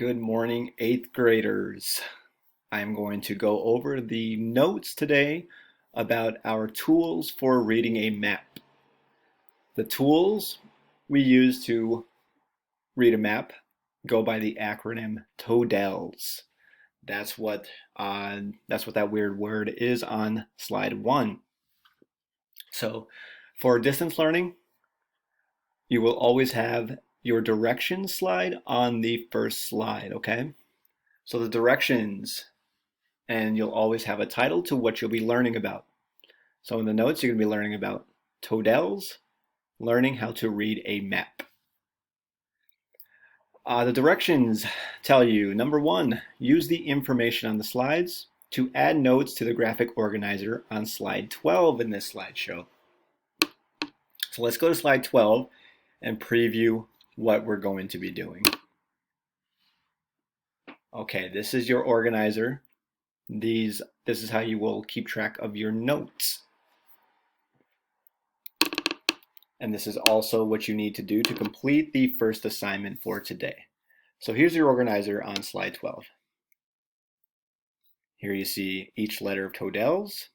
Good morning, 8th graders. I'm going to go over the notes today about our tools for reading a map. The tools we use to read a map go by the acronym TODELs. That's what that weird word is on slide 1. So for distance learning, you will always have your directions slide on the first slide, okay? So the directions, and you'll always have a title to what you'll be learning about. So in the notes, you're going to be learning about TODELs, learning how to read a map. The directions tell you, number 1, use the information on the slides to add notes to the graphic organizer on slide 12 in this slideshow. So let's go to slide 12 and preview what we're going to be doing. Okay, this is your organizer. This is how you will keep track of your notes. And this is also what you need to do to complete the first assignment for today. So here's your organizer on slide 12. Here you see each letter of TODELs.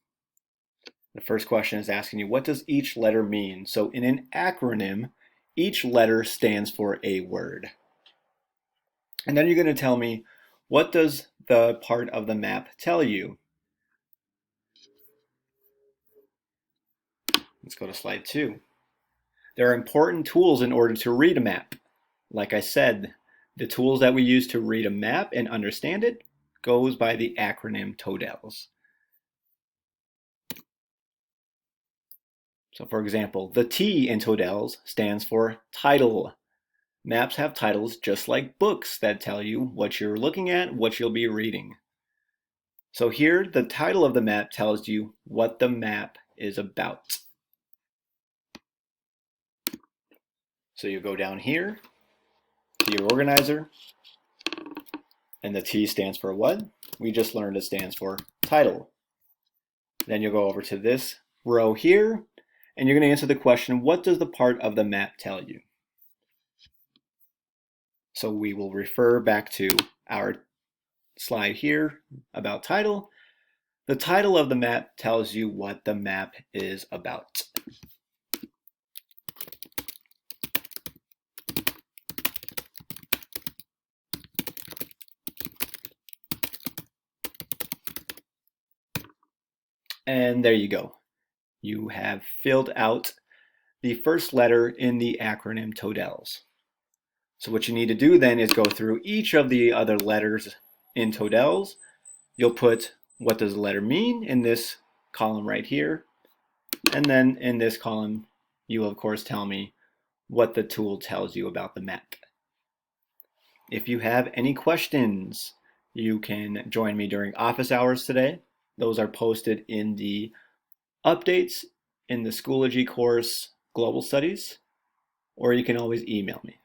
The first question is asking you, what does each letter mean? So in an acronym, each letter stands for a word. And then you're going to tell me, what does the part of the map tell you? Let's go to slide 2. There are important tools in order to read a map. Like I said, the tools that we use to read a map and understand it goes by the acronym TODELs. So for example, the T in TODELs stands for title. Maps have titles just like books that tell you what you're looking at, what you'll be reading. So here, the title of the map tells you what the map is about. So you go down here to your organizer, and the T stands for what? We just learned it stands for title. Then you'll go over to this row here, and you're going to answer the question, what does the part of the map tell you? So we will refer back to our slide here about title. The title of the map tells you what the map is about. And there you go. You have filled out the first letter in the acronym TODELs. So what you need to do then is go through each of the other letters in TODELs. You'll put what does the letter mean in this column right here. And then in this column, you will of course tell me what the tool tells you about the map. If you have any questions, you can join me during office hours today. Those are posted in the updates in the Schoology course, Global Studies, or you can always email me.